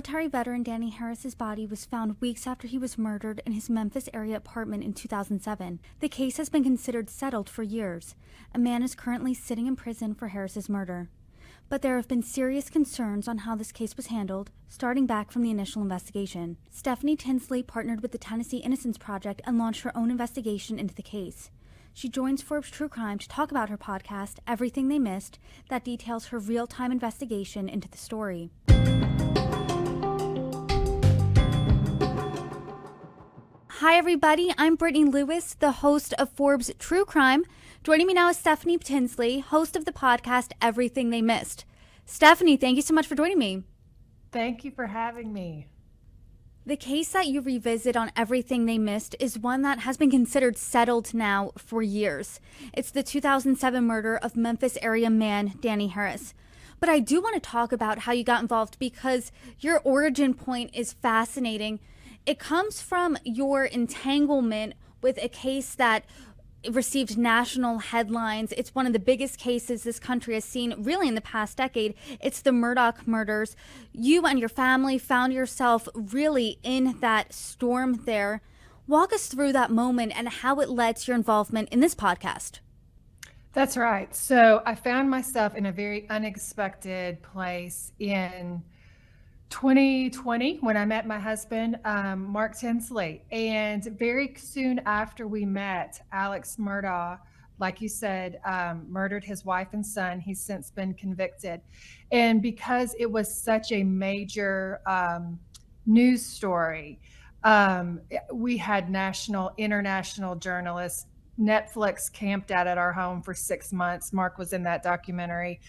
Military veteran Danny Harris's body was found weeks after he was murdered in his Memphis-area apartment in 2007. The case has been considered settled for years. A man is currently sitting in prison for Harris's murder. But there have been serious concerns on how this case was handled, starting back from the initial investigation. Stephanie Tinsley partnered with the Tennessee Innocence Project and launched her own investigation into the case. She joins Forbes True Crime to talk about her podcast, Everything They Missed, that details her real-time investigation into the story. Hi everybody, I'm Brittany Lewis, the host of Forbes True Crime. Joining me now is Stephanie Tinsley, host of the podcast Everything They Missed. Stephanie, thank you so much for joining me. Thank you for having me. The case that you revisit on Everything They Missed is one that has been considered settled now for years. It's the 2007 murder of Memphis-area man Danny Harris. But I do want to talk about how you got involved because your origin point is fascinating. It comes from your entanglement with a case that received national headlines. It's one of the biggest cases this country has seen really in the past decade. It's the Murdoch murders. You and your family found yourself really in that storm there. Walk us through that moment and how it led to your involvement in this podcast. That's right. So I found myself in a very unexpected place in 2020 when I met my husband, Mark Tinsley. And very soon after we met, Alex Murdoch, like you said, murdered his wife and son. He's since been convicted. And because it was such a major news story, we had national, international journalists. Netflix camped out at our home for 6 months. Mark was in that documentary.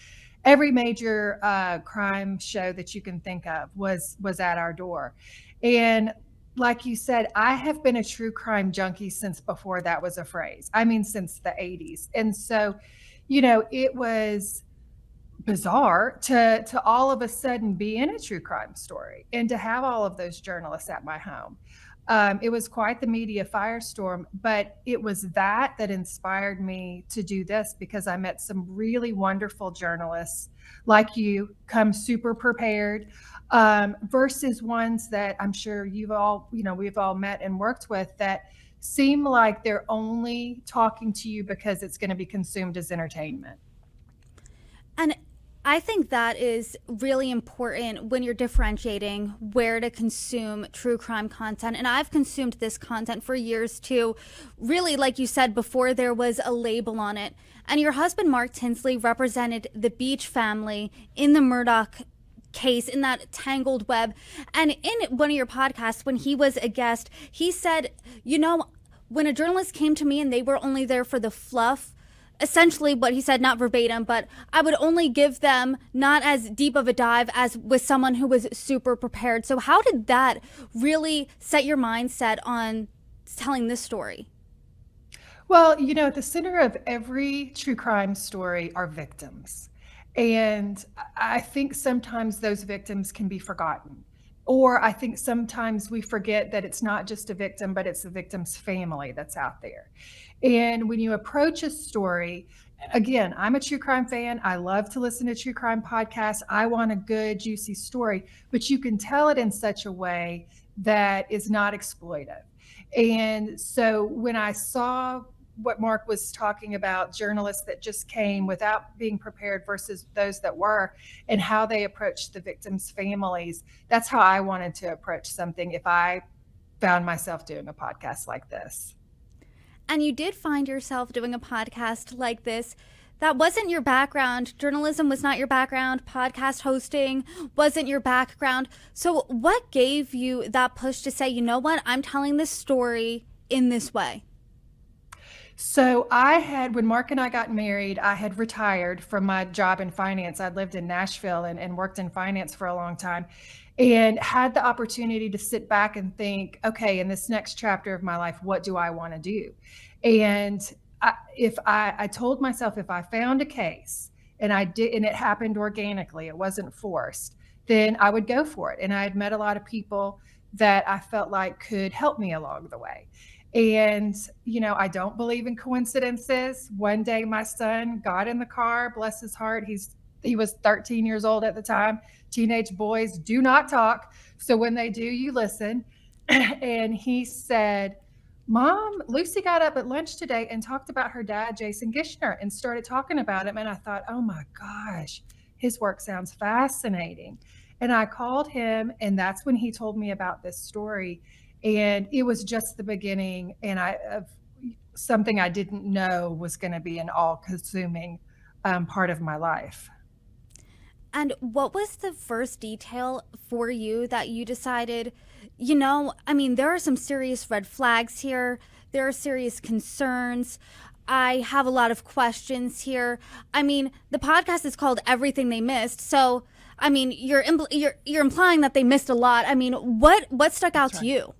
Every major crime show that you can think of was at our door. And like you said, I have been a true crime junkie since before that was a phrase. I mean, since the 80s. And so, it was bizarre to all of a sudden be in a true crime story and to have all of those journalists at my home. It was quite the media firestorm, but it was that inspired me to do this because I met some really wonderful journalists like you, come super prepared, versus ones that I'm sure we've all met and worked with that seem like they're only talking to you because it's going to be consumed as entertainment. And I think that is really important when you're differentiating where to consume true crime content. And I've consumed this content for years too. Really, like you said before, there was a label on it. And your husband, Mark Tinsley, represented the Beach family in the Murdoch case, in that tangled web. And in one of your podcasts, when he was a guest, he said, when a journalist came to me and they were only there for the fluff, essentially what he said, not verbatim, but I would only give them not as deep of a dive as with someone who was super prepared. So how did that really set your mindset on telling this story? Well, at the center of every true crime story are victims. And I think sometimes those victims can be forgotten. Or I think sometimes we forget that it's not just a victim, but it's the victim's family that's out there. And when you approach a story, again, I'm a true crime fan. I love to listen to true crime podcasts. I want a good, juicy story, but you can tell it in such a way that is not exploitive. And so when I saw what Mark was talking about, journalists that just came without being prepared versus those that were, and how they approached the victims' families, that's how I wanted to approach something if I found myself doing a podcast like this. And you did find yourself doing a podcast like this. That wasn't your background. Journalism was not your background. Podcast hosting wasn't your background. So what gave you that push to say, you know what, I'm telling this story in this way? So when Mark and I got married, I had retired from my job in finance. I'd lived in Nashville and worked in finance for a long time and had the opportunity to sit back and think, okay, in this next chapter of my life, what do I want to do? And I told myself, if I found a case and it happened organically, it wasn't forced, then I would go for it. And I had met a lot of people that I felt like could help me along the way. And, I don't believe in coincidences. One day my son got in the car, bless his heart. He was 13 years old at the time. Teenage boys do not talk. So when they do, you listen. And he said, Mom, Lucy got up at lunch today and talked about her dad, Jason Gishner, and started talking about him. And I thought, oh my gosh, his work sounds fascinating. And I called him, and that's when he told me about this story. And it was just the beginning, and of something I didn't know was going to be an all-consuming part of my life. And what was the first detail for you that you decided, there are some serious red flags here. There are serious concerns. I have a lot of questions here. The podcast is called Everything They Missed. So, you're implying that they missed a lot. What stuck out to you?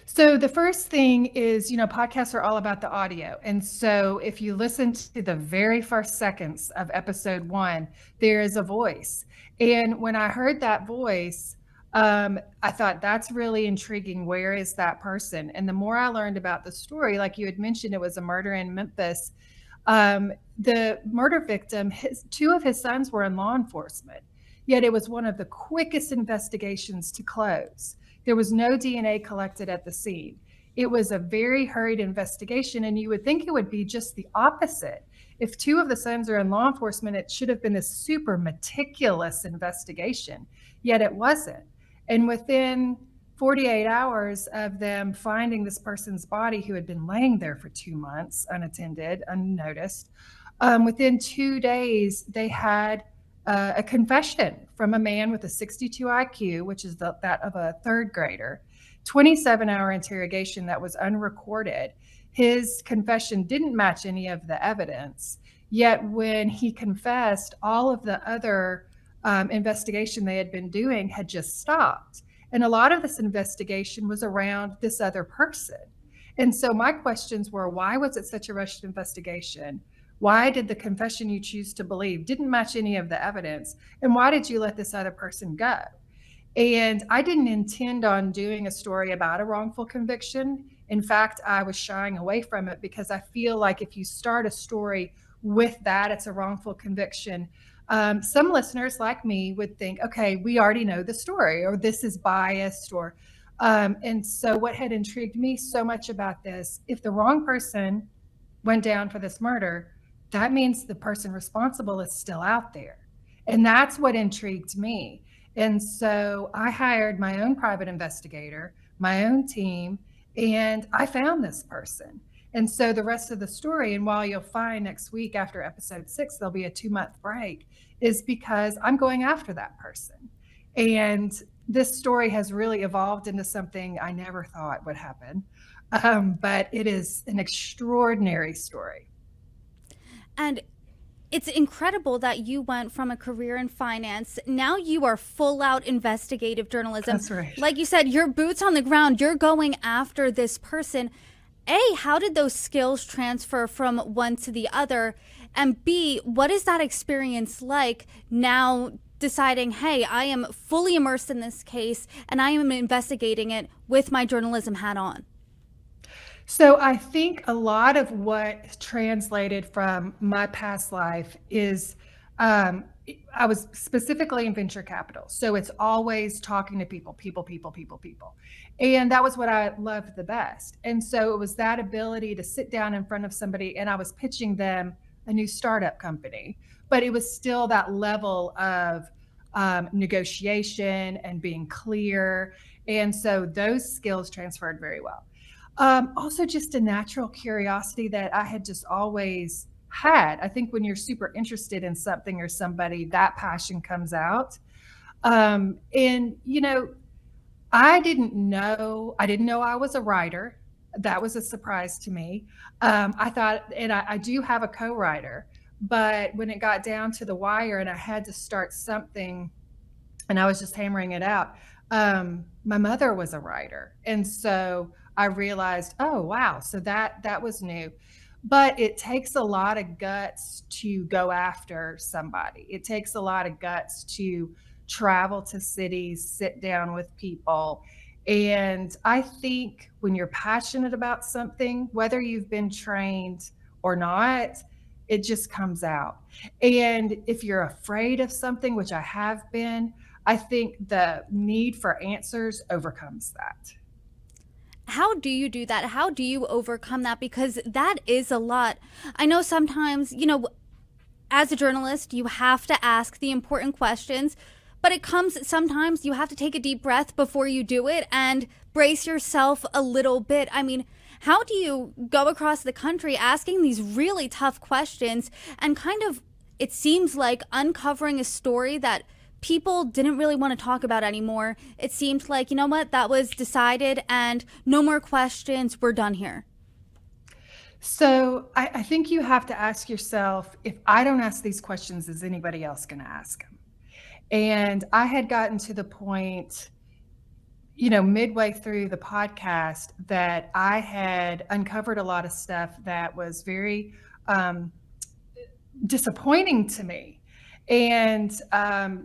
So the first thing is, podcasts are all about the audio. And so if you listen to the very first seconds of episode 1, there is a voice. And when I heard that voice, I thought, that's really intriguing. Where is that person? And the more I learned about the story, like you had mentioned, it was a murder in Memphis. The murder victim, 2 of his sons were in law enforcement, yet it was one of the quickest investigations to close. There was no DNA collected at the scene. It was a very hurried investigation, and you would think it would be just the opposite. If 2 of the sons are in law enforcement, it should have been this super meticulous investigation, yet it wasn't. And within 48 hours of them finding this person's body who had been laying there for 2 months, unattended, unnoticed, within 2 days, they had a confession from a man with a 62 IQ, which is that of a 3rd grader, 27-hour interrogation that was unrecorded. His confession didn't match any of the evidence, yet when he confessed, all of the other investigation they had been doing had just stopped. And a lot of this investigation was around this other person. And so my questions were, why was it such a rushed investigation? Why did the confession you choose to believe didn't match any of the evidence? And why did you let this other person go? And I didn't intend on doing a story about a wrongful conviction. In fact, I was shying away from it because I feel like if you start a story with that, it's a wrongful conviction. Some listeners like me would think, okay, we already know the story, or this is biased, and so what had intrigued me so much about this, if the wrong person went down for this murder, that means the person responsible is still out there. And that's what intrigued me. And so I hired my own private investigator, my own team, and I found this person. And so the rest of the story, and while you'll find next week after episode 6, there'll be a 2-month break, is because I'm going after that person. And this story has really evolved into something I never thought would happen. But it is an extraordinary story. And it's incredible that you went from a career in finance. Now you are full out investigative journalism. That's right. Like you said, you're boots on the ground. You're going after this person. A, how did those skills transfer from one to the other? And B, what is that experience like now deciding, hey, I am fully immersed in this case and I am investigating it with my journalism hat on? So I think a lot of what translated from my past life is I was specifically in venture capital. So it's always talking to people. And that was what I loved the best. And so it was that ability to sit down in front of somebody, and I was pitching them a new startup company, but it was still that level of negotiation and being clear. And so those skills transferred very well. Also just a natural curiosity that I had just always had. I think when you're super interested in something or somebody, that passion comes out. And I didn't know I was a writer. That was a surprise to me. I thought, and I do have a co-writer, but when it got down to the wire and I had to start something and I was just hammering it out, my mother was a writer. And so I realized, oh, wow. So that was new. But it takes a lot of guts to go after somebody. It takes a lot of guts to travel to cities, sit down with people. And I think when you're passionate about something, whether you've been trained or not, it just comes out. And if you're afraid of something, which I have been, I think the need for answers overcomes that. How do you do that? How do you overcome that? Because that is a lot. I know sometimes, as a journalist, you have to ask the important questions, but it comes sometimes you have to take a deep breath before you do it and brace yourself a little bit. I mean, how do you go across the country asking these really tough questions and kind of, it seems like, uncovering a story that people didn't really want to talk about anymore? It seemed like, you know what, that was decided and no more questions, we're done here. So I think you have to ask yourself, if I don't ask these questions, is anybody else going to ask them? And I had gotten to the point, midway through the podcast, that I had uncovered a lot of stuff that was very disappointing to me. And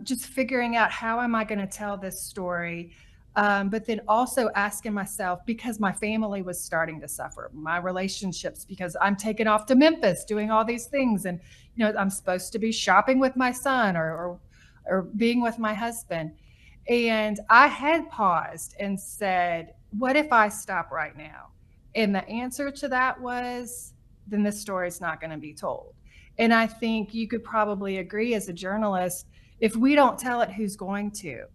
just figuring out, how am I going to tell this story? But then also asking myself, because my family was starting to suffer, my relationships, because I'm taken off to Memphis doing all these things. And, I'm supposed to be shopping with my son or being with my husband. And I had paused and said, what if I stop right now? And the answer to that was, then this story's not going to be told. And I think you could probably agree, as a journalist, if we don't tell it, who's going to?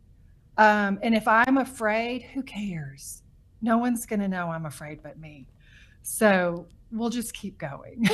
And if I'm afraid, who cares? No one's going to know I'm afraid but me. So we'll just keep going.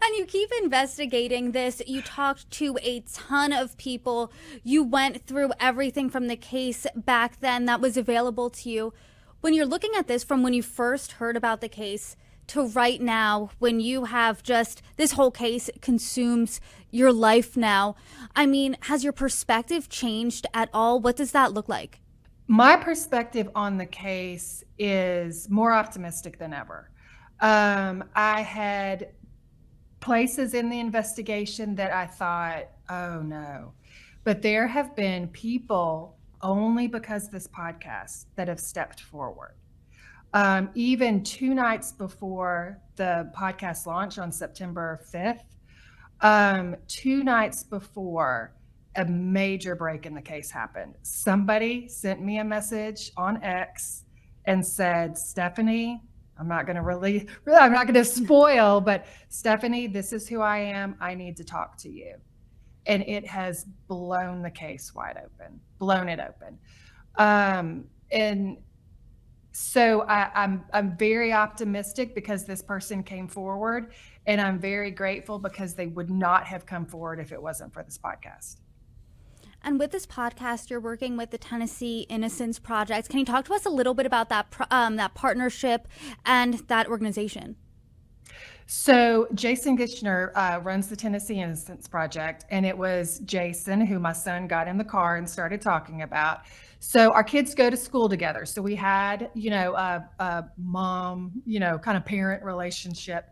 And you keep investigating this. You talked to a ton of people. You went through everything from the case back then that was available to you. When you're looking at this from when you first heard about the case to right now, when you have just this whole case consumes your life now, I mean, has your perspective changed at all? What does that look like? My perspective on the case is more optimistic than ever. I had places in the investigation that I thought, oh no. But there have been people, only because of this podcast, that have stepped forward. Even 2 nights before the podcast launch on September 5th, 2 nights before a major break in the case happened, somebody sent me a message on X and said, Stephanie, I'm not going to spoil, but Stephanie, this is who I am. I need to talk to you. And it has blown the case wide open, blown it open. And so I'm very optimistic because this person came forward, and I'm very grateful because they would not have come forward if it wasn't for this podcast. And with this podcast, you're working with the Tennessee Innocence Project. Can you talk to us a little bit about that partnership and that organization? So Jason Gishner runs the Tennessee Innocence Project, and it was Jason who my son got in the car and started talking about. So our kids go to school together. So we had, a mom, kind of parent relationship.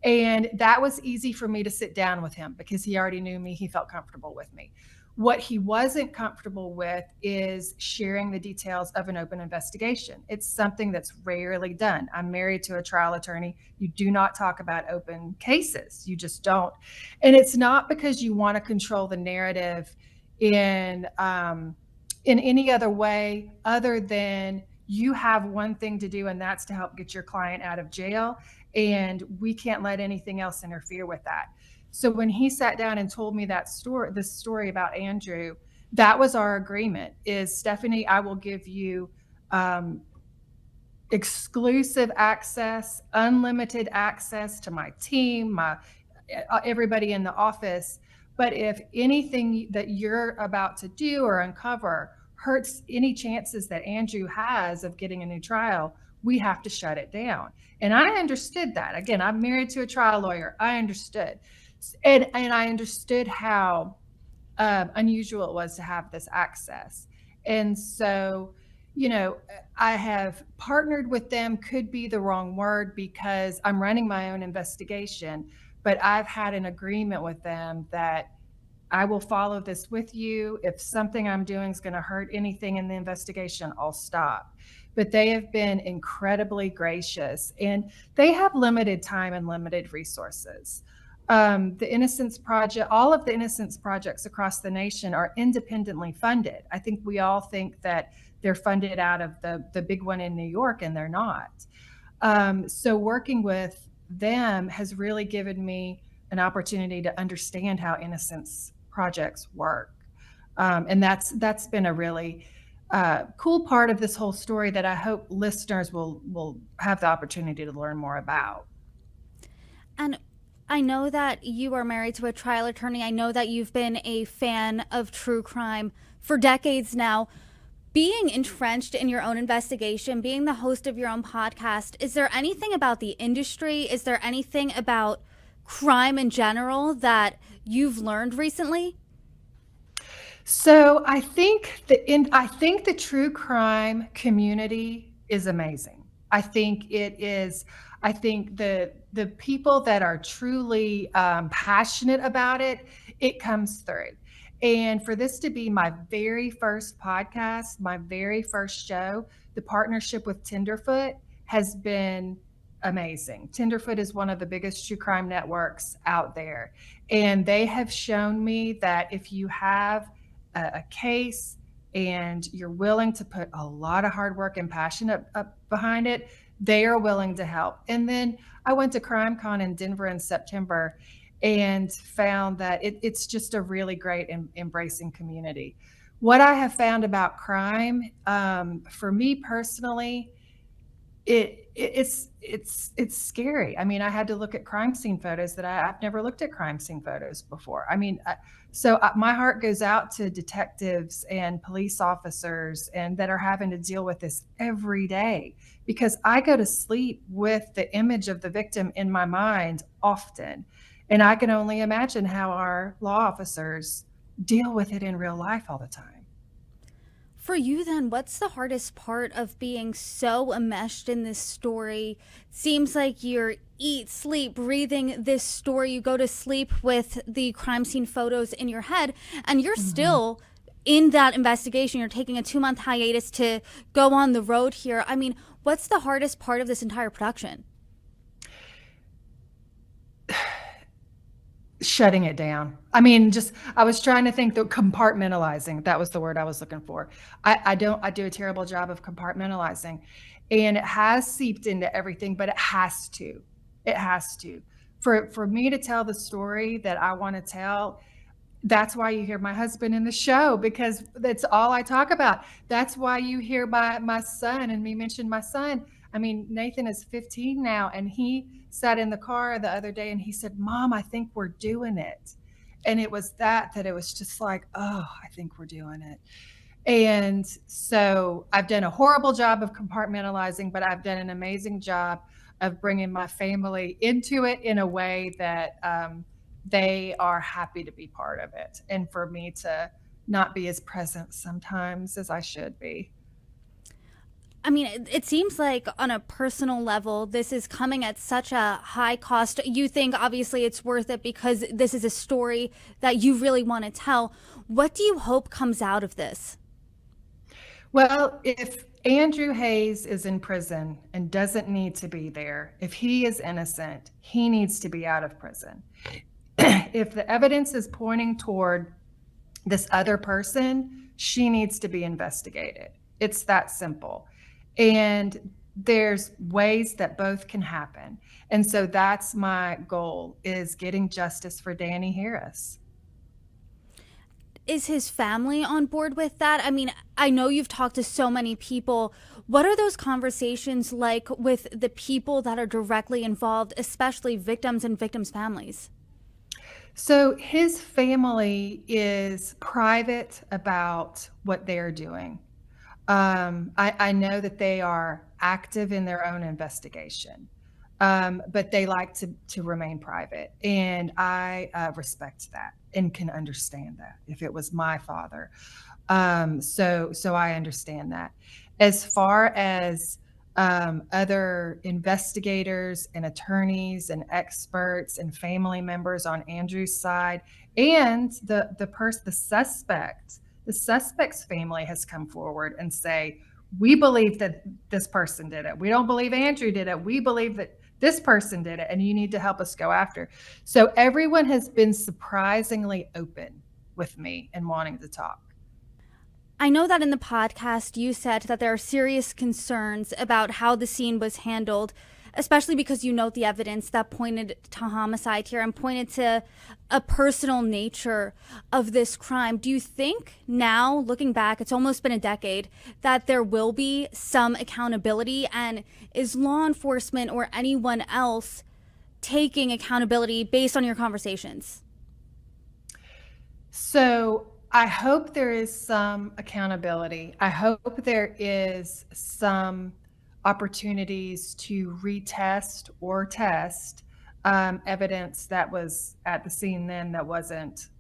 And that was easy for me to sit down with him because he already knew me. He felt comfortable with me. What he wasn't comfortable with is sharing the details of an open investigation. It's something that's rarely done. I'm married to a trial attorney. You do not talk about open cases. You just don't. And it's not because you want to control the narrative in any other way other than you have one thing to do, and that's to help get your client out of jail. And we can't let anything else interfere with that. So when he sat down and told me this story about Andrew, that was our agreement, is, Stephanie, I will give you exclusive access, unlimited access to my team, everybody in the office. But if anything that you're about to do or uncover hurts any chances that Andrew has of getting a new trial, we have to shut it down. And I understood that. Again, I'm married to a trial lawyer. I understood. And I understood how unusual it was to have this access. And so, I have partnered with them, could be the wrong word because I'm running my own investigation, but I've had an agreement with them that I will follow this with you. If something I'm doing is going to hurt anything in the investigation, I'll stop. But they have been incredibly gracious, and they have limited time and limited resources. The Innocence Project, all of the Innocence projects across the nation are independently funded. I think we all think that they're funded out of the big one in New York, and they're not. So working with them has really given me an opportunity to understand how Innocence projects work. And that's been a really cool part of this whole story that I hope listeners will have the opportunity to learn more about. And I know that you are married to a trial attorney. I know that you've been a fan of true crime for decades now. Being entrenched in your own investigation, being the host of your own podcast, is there anything about the industry? Is there anything about crime in general that you've learned recently? So I think the true crime community is amazing. I think the people that are truly passionate about it, it comes through. And for this to be my very first podcast, my very first show, the partnership with Tenderfoot has been amazing. Tenderfoot is one of the biggest true crime networks out there. And they have shown me that if you have a case and you're willing to put a lot of hard work and passion up behind it, they are willing to help. And then I went to CrimeCon in Denver in September and found that it's just a really great embracing community. What I have found about crime, for me personally, it's scary. I mean, I had to look at crime scene photos that I've never looked at crime scene photos before. I mean, my heart goes out to detectives and police officers and that are having to deal with this every day, because I go to sleep with the image of the victim in my mind often. And I can only imagine how our law officers deal with it in real life all the time. For you, then, what's the hardest part of being so enmeshed in this story? Seems like you're eat, sleep, breathing this story. You go to sleep with the crime scene photos in your head, and you're still in that investigation. You're taking a 2-month hiatus to go on the road here. I mean, what's the hardest part of this entire production? Shutting it down. I mean, I was trying to think that compartmentalizing, that was the word I was looking for. I do a terrible job of compartmentalizing, and it has seeped into everything, but it has to, for me to tell the story that I want to tell. That's why you hear my husband in the show, because that's all I talk about. That's why you hear my son and me mention my son. I mean, Nathan is 15 now, and he sat in the car the other day and he said, "Mom, I think we're doing it." And it was that it was just like, oh, I think we're doing it. And so I've done a horrible job of compartmentalizing, but I've done an amazing job of bringing my family into it in a way that they are happy to be part of it, and for me to not be as present sometimes as I should be. I mean, it seems like on a personal level, this is coming at such a high cost. You think obviously it's worth it because this is a story that you really want to tell. What do you hope comes out of this? Well, if Andrew Hayes is in prison and doesn't need to be there, if he is innocent, he needs to be out of prison. If the evidence is pointing toward this other person, she needs to be investigated. It's that simple. And there's ways that both can happen. And so that's my goal, is getting justice for Danny Harris. Is his family on board with that? I mean, I know you've talked to so many people. What are those conversations like with the people that are directly involved, especially victims and victims' families? So his family is private about what they're doing. I know that they are active in their own investigation, but they like to remain private. And I respect that and can understand that if it was my father. So I understand that. As far as other investigators and attorneys and experts and family members on Andrew's side, and the suspect's family has come forward and say, we believe that this person did it. We don't believe Andrew did it. We believe that This person did it, and you need to help us go after. So everyone has been surprisingly open with me and wanting to talk. I know that in the podcast you said that there are serious concerns about how the scene was handled, especially because you note the evidence that pointed to homicide here and pointed to a personal nature of this crime. Do you think now, looking back, it's almost been a decade, that there will be some accountability? And is law enforcement or anyone else taking accountability based on your conversations? So I hope there is some accountability. I hope there is some opportunities to retest or test evidence that was at the scene then that wasn't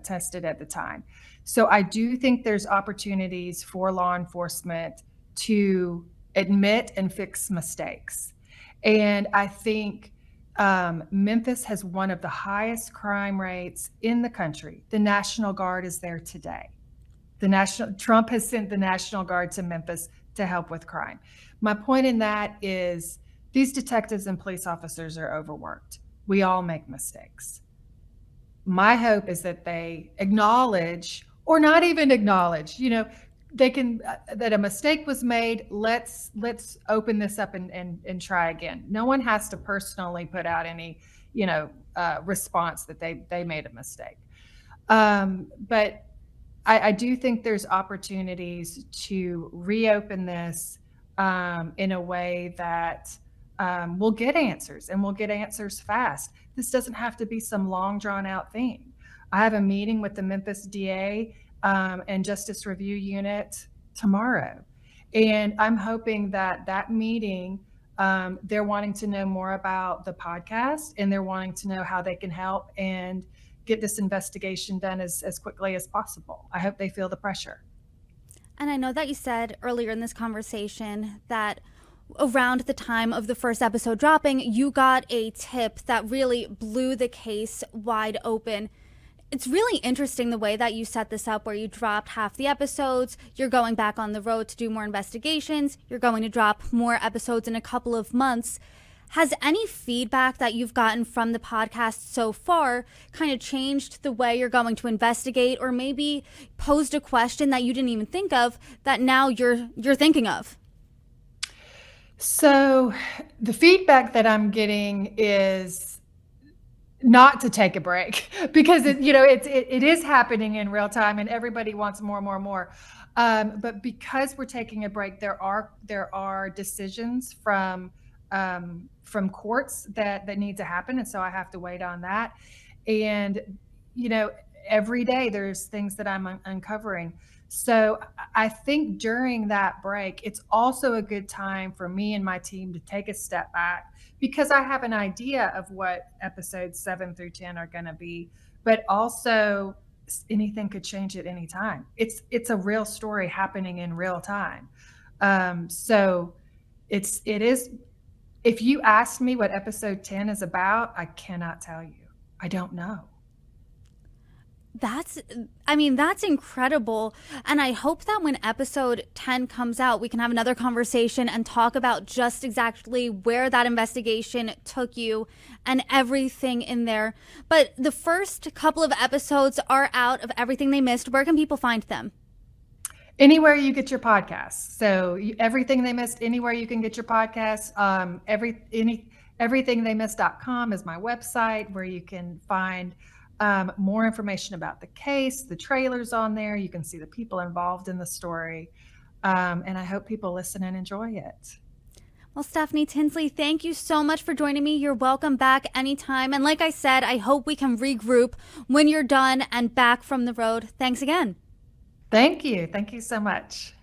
tested at the time. So I do think there's opportunities for law enforcement to admit and fix mistakes. And I think Memphis has one of the highest crime rates in the country. The National Guard is there today. Trump has sent the National Guard to Memphis to help with crime. My point in that is these detectives and police officers are overworked. We all make mistakes. My hope is that they acknowledge, or not even acknowledge, they can, that a mistake was made. Let's open this up and try again. No one has to personally put out any, response that they made a mistake. But I do think there's opportunities to reopen this in a way that we'll get answers, and we'll get answers fast. This doesn't have to be some long drawn out thing. I have a meeting with the Memphis DA and Justice Review Unit tomorrow. And I'm hoping that meeting, they're wanting to know more about the podcast, and they're wanting to know how they can help and get this investigation done as quickly as possible. I hope they feel the pressure. And I know that you said earlier in this conversation that around the time of the first episode dropping, you got a tip that really blew the case wide open. It's really interesting the way that you set this up, where you dropped half the episodes, you're going back on the road to do more investigations, you're going to drop more episodes in a couple of months. Has any feedback that you've gotten from the podcast so far kind of changed the way you're going to investigate, or maybe posed a question that you didn't even think of that now you're thinking of? So the feedback that I'm getting is not to take a break, because it is happening in real time, and everybody wants more. But because we're taking a break, there are decisions from courts that need to happen, and so I have to wait on that. And every day there's things that I'm uncovering. So I think during that break, it's also a good time for me and my team to take a step back, because I have an idea of what episodes 7 through 10 are going to be, but also anything could change at any time. It's a real story happening in real time. So it is. If you asked me what episode 10 is about, I cannot tell you. I don't know. That's incredible. And I hope that when episode 10 comes out, we can have another conversation and talk about just exactly where that investigation took you and everything in there. But the first couple of episodes are out of Everything They Missed. Where can people find them? Anywhere you get your podcasts. So Everything They Missed, anywhere you can get your podcasts. Everythingtheymissed.com is my website, where you can find more information about the case. The trailer's on there. You can see the people involved in the story. And I hope people listen and enjoy it. Well, Stephanie Tinsley, thank you so much for joining me. You're welcome back anytime. And like I said, I hope we can regroup when you're done and back from the road. Thanks again. Thank you. Thank you so much.